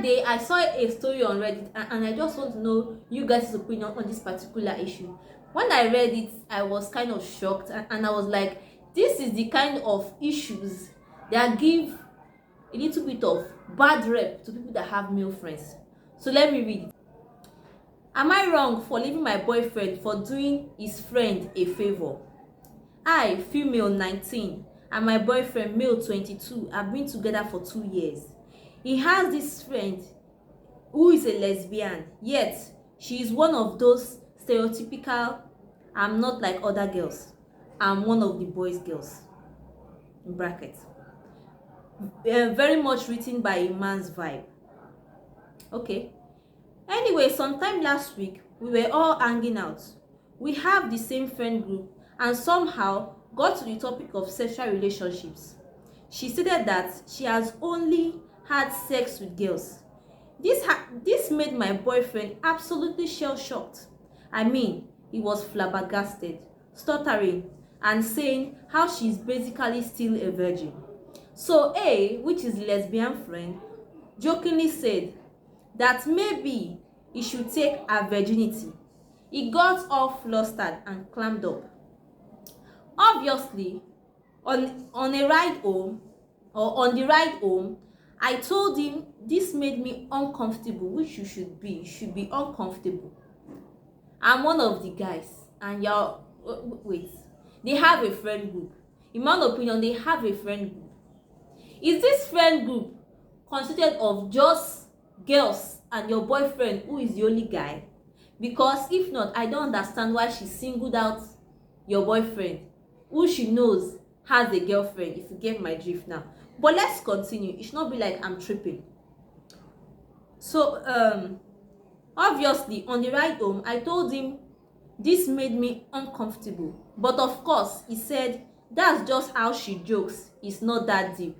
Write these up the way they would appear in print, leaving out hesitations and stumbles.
day I saw a story on Reddit, and I just want to know you guys' opinion on this particular issue. When I read it, I was kind of shocked, and I was like, this is the kind of issues that give a little bit of bad rep to people that have male friends. So let me read it. Am I wrong for leaving my boyfriend for doing his friend a favor? I, female 19, and my boyfriend, male 22, have been together for 2 years. He has this friend who is a lesbian, yet she is one of those stereotypical, I'm not like other girls, I'm one of the boys' girls, in brackets. Very much written by a man's vibe. Okay. Anyway, sometime last week, we were all hanging out. We have the same friend group and somehow got to the topic of sexual relationships. She stated that she has only had sex with girls. This made my boyfriend absolutely shell-shocked. I mean, he was flabbergasted, stuttering, and saying how she's basically still a virgin. So A, which is the lesbian friend, jokingly said that maybe he should take her virginity. He got all flustered and clammed up. Obviously, on the ride home, I told him this made me uncomfortable, which you should be. You should be uncomfortable. I'm one of the guys, and you're wait. They have a friend group. In my opinion, they have a friend group. Is this friend group consisted of just girls and your boyfriend who is the only guy? Because if not, I don't understand why she singled out your boyfriend who she knows has a girlfriend, if you get my drift now. But let's continue. It should not be like I'm tripping. So obviously on the ride home, I told him this made me uncomfortable, but of course he said that's just how she jokes, it's not that deep.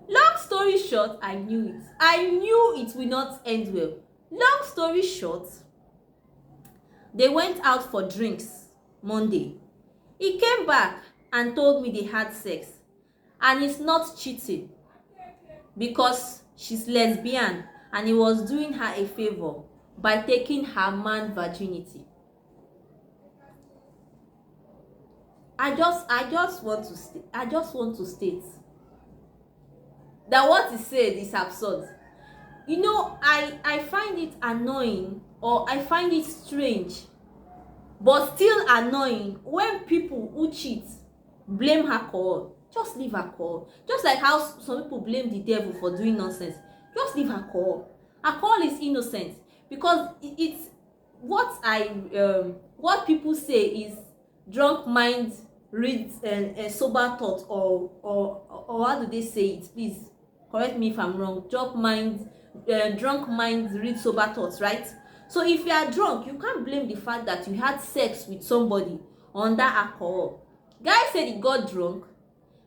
Long story short, I knew it will not end well. Long story short, they went out for drinks Monday. He came back and told me they had sex, and it's not cheating because she's lesbian and he was doing her a favor by taking her man virginity. I just want to state that what he said is absurd. You know, I find it annoying, or I find it strange, but still annoying when people who cheat blame alcohol. Just leave alcohol. Just like how some people blame the devil for doing nonsense. Just leave alcohol. Alcohol is innocent, because it's what people say is drunk mind reads sober thought, or how do they say it? Please correct me if I'm wrong. Drunk mind reads sober thoughts, right? So if you are drunk, you can't blame the fact that you had sex with somebody under alcohol. Guy said he got drunk,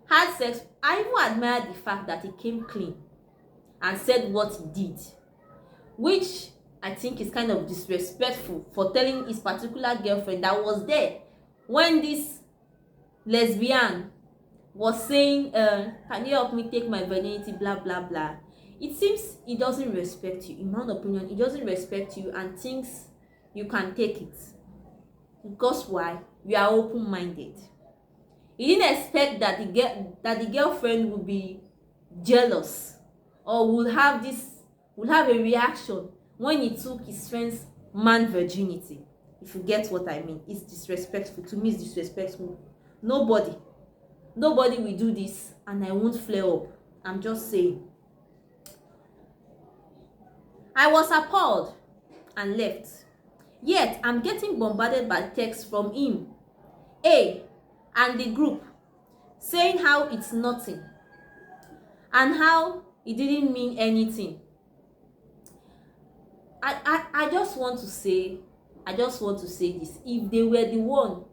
had sex. I even admire the fact that he came clean and said what he did, which I think is kind of disrespectful for telling his particular girlfriend that was there when this lesbian was saying, can you help me take my virginity, blah blah blah. It seems he doesn't respect you. In my opinion, he doesn't respect you and thinks you can take it. Because why? You are open-minded. He didn't expect that the girlfriend would be jealous or would have a reaction when he took his friend's man virginity. If you get what I mean, it's disrespectful. To me, it's disrespectful. Nobody will do this, and I won't flare up. I'm just saying. I was appalled and left. Yet I'm getting bombarded by texts from him, and the group, saying how it's nothing and how it didn't mean anything. I just want to say this. If they were the one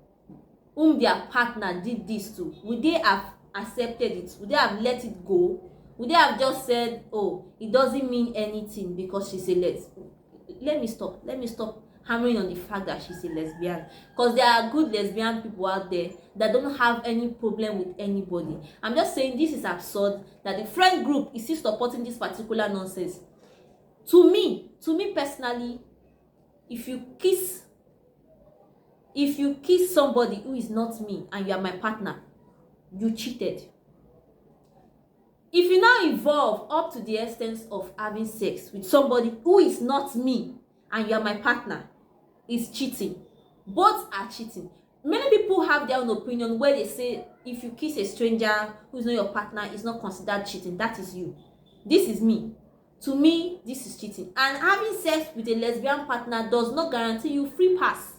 whom their partner did this to, would they have accepted it? Would they have let it go? Would they have just said, oh, it doesn't mean anything because she said let me stop hammering on the fact that she's a lesbian, because there are good lesbian people out there that don't have any problem with anybody. I'm just saying this is absurd that the friend group is still supporting this particular nonsense. To me personally, if you kiss somebody who is not me and you are my partner, you cheated. If you now evolve up to the extent of having sex with somebody who is not me and you are my partner, it's cheating. Both are cheating. Many people have their own opinion where they say if you kiss a stranger who is not your partner, it's not considered cheating. That is you. This is me. To me, this is cheating. And having sex with a lesbian partner does not guarantee you free pass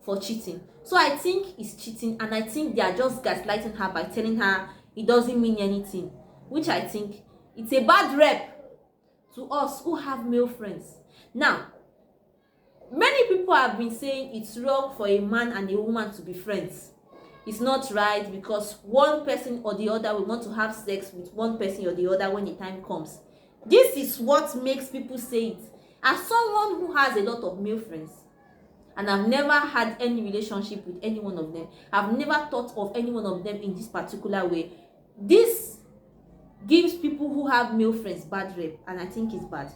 for cheating. So I think it's cheating, and I think they are just gaslighting her by telling her it doesn't mean anything, which I think it's a bad rep to us who have male friends. Now, many people have been saying it's wrong for a man and a woman to be friends. It's not right because one person or the other will want to have sex with one person or the other when the time comes. This is what makes people say it. As someone who has a lot of male friends, and I've never had any relationship with any one of them, I've never thought of any one of them in this particular way. This gives people who have male friends bad rep, and I think it's bad.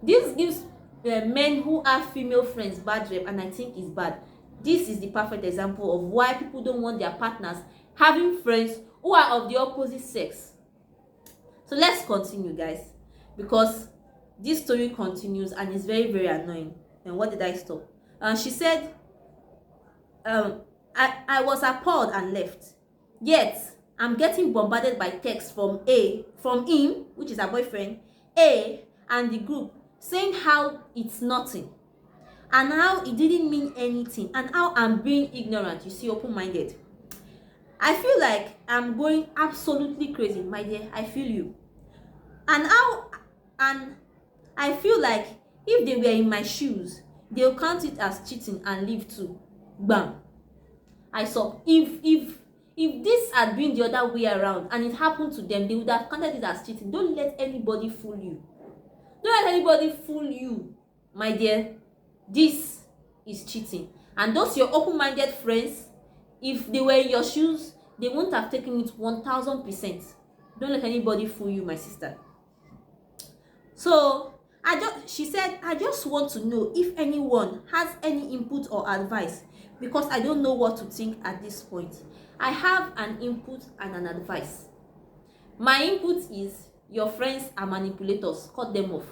This gives men who have female friends bad rep, and I think it's bad. This is the perfect example of why people don't want their partners having friends who are of the opposite sex. So let's continue, guys, because this story continues and it's very, very annoying. And what did I stop? She said, I was appalled and left. Yet I'm getting bombarded by texts from him, which is her boyfriend, and the group, saying how it's nothing and how it didn't mean anything and how I'm being ignorant. You see, open-minded. I feel like I'm going absolutely crazy, my dear. I feel you. And I feel like if they were in my shoes, they'll count it as cheating and leave too. Bam. I saw if this had been the other way around and it happened to them, they would have counted it as cheating. Don't let anybody fool you. Don't let anybody fool you, my dear. This is cheating. And those your open-minded friends, if they were in your shoes, they won't have taken it 1000%. Don't let anybody fool you, my sister. So she said, I just want to know if anyone has any input or advice, because I don't know what to think at this point. I have an input and an advice. My input is your friends are manipulators. Cut them off.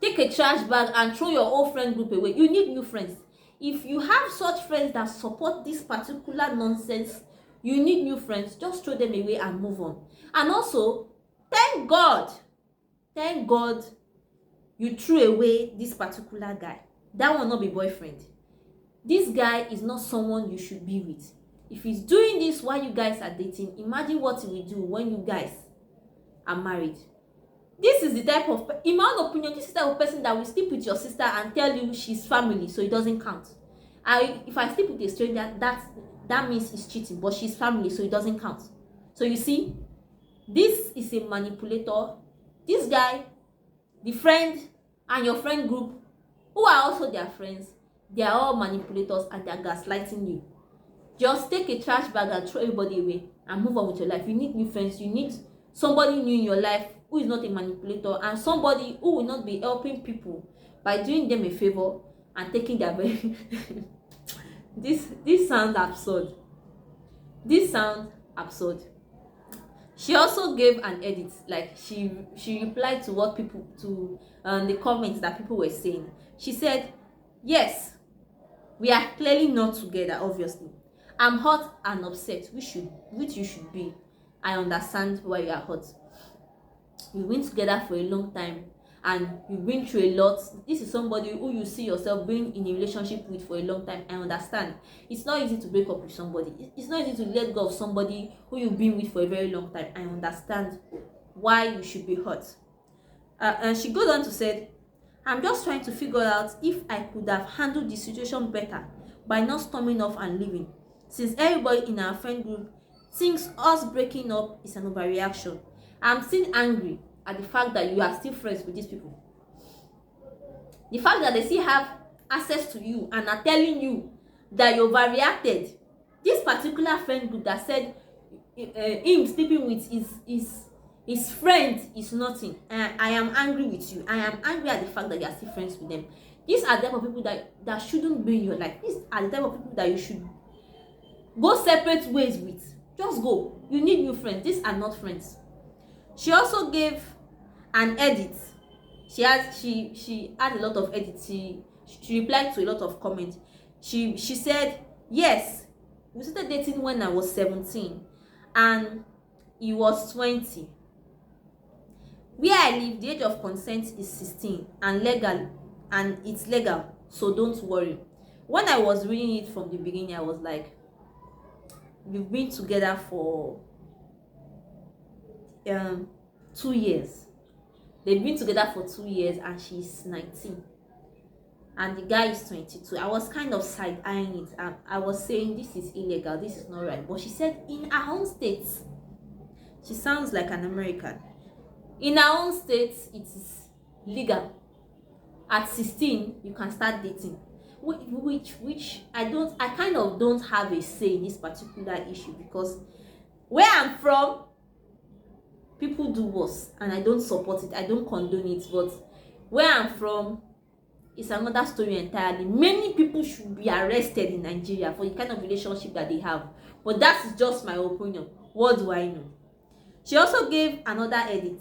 Take a trash bag and throw your old friend group away. You need new friends. If you have such friends that support this particular nonsense, you need new friends. Just throw them away and move on. And also, thank God you threw away this particular guy. That will not be boyfriend. This guy is not someone you should be with. If he's doing this while you guys are dating, imagine what he will do when you guys are married. This is the type of, in my own opinion, this is the type of person that will sleep with your sister and tell you she's family, so it doesn't count. If I sleep with a stranger, that means it's cheating, but she's family, so it doesn't count. So you see, this is a manipulator. This guy, the friend and your friend group, who are also their friends, they are all manipulators and they are gaslighting you. Just take a trash bag and throw everybody away and move on with your life. You need new friends. You need somebody new in your life who is not a manipulator, and somebody who will not be helping people by doing them a favor and taking their very this sounds absurd. This sounds absurd. She also gave an edit, like she replied to what people, to the comments that people were saying. She said, yes, we are clearly not together, obviously. I'm hot and upset, which you should be. I understand why you are hot. You've been together for a long time and you've been through a lot. This is somebody who you see yourself being in a relationship with for a long time. I understand. It's not easy to break up with somebody. It's not easy to let go of somebody who you've been with for a very long time. I understand why you should be hurt. And she goes on to say, I'm just trying to figure out if I could have handled the situation better by not storming off and leaving, since everybody in our friend group thinks us breaking up is an overreaction. I'm still angry at the fact that you are still friends with these people. The fact that they still have access to you and are telling you that you overreacted. This particular friend group that said him sleeping with his friend is nothing, I am angry with you, I am angry at the fact that you are still friends with them. These are the type of people that shouldn't be in your life. These are the type of people that you should go separate ways with. Just go. You need new friends. These are not friends. She also gave an edit. She had a lot of edits. She replied to a lot of comments. She said, yes, we started dating when I was 17 and he was 20. Where I live, the age of consent is 16 and it's legal, so don't worry. When I was reading it from the beginning, I was like, we've been together for 2 years. They've been together for 2 years and she's 19 and the guy is 22. I was kind of side-eyeing it. I was saying this is illegal, this is not right. But she said in her own state, she sounds like an American. In her own state, it is legal. At 16, you can start dating. Which I kind of don't have a say in this particular issue, because where I'm from, people do worse and I don't support it, I don't condone it. But where I'm from, it's another story entirely. Many people should be arrested in Nigeria for the kind of relationship that they have. But that is just my opinion. What do I know? She also gave another edit.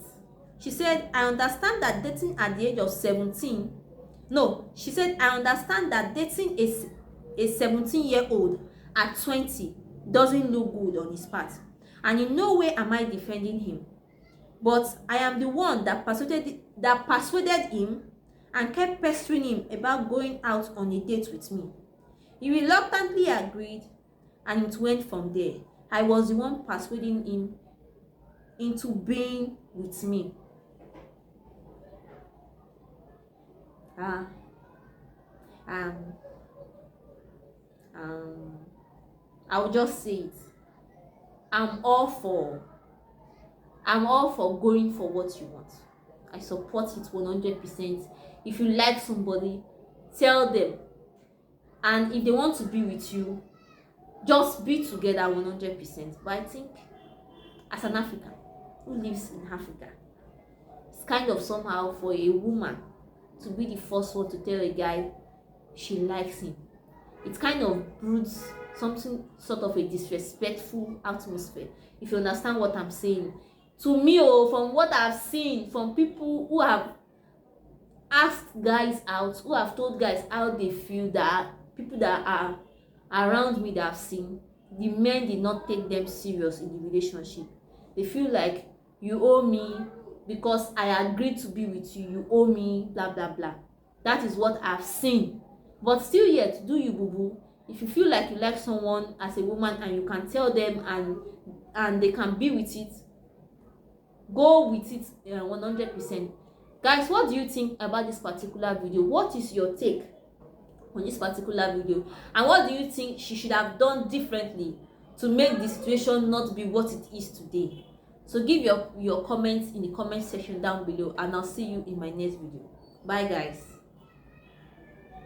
She said, I understand that dating at the age of 17. No, she said, I understand that dating a 17-year-old at 20 doesn't look good on his part. And in no way am I defending him. But I am the one that persuaded him and kept pestering him about going out on a date with me. He reluctantly agreed and it went from there. I was the one persuading him into being with me. I will just say it. I'm all for going for what you want. I support it 100%. If you like somebody, tell them. And if they want to be with you, just be together 100%. But I think as an African who lives in Africa, it's kind of somehow for a woman to be the first one to tell a guy she likes him. It kind of broods something sort of a disrespectful atmosphere, if you understand what I'm saying. To me, from what I've seen from people who have asked guys out, who have told guys how they feel, that people that are around me that I've seen, the men did not take them serious in the relationship. They feel like, you owe me because I agreed to be with you, you owe me, blah blah blah. That is what I've seen. But still yet, do you boo boo? If you feel like you like someone as a woman and you can tell them and they can be with it, go with it 100%. Guys, what do you think about this particular video? What is your take on this particular video? And what do you think she should have done differently to make the situation not be what it is today? So give your comments in the comment section down below, and I'll see you in my next video. Bye guys.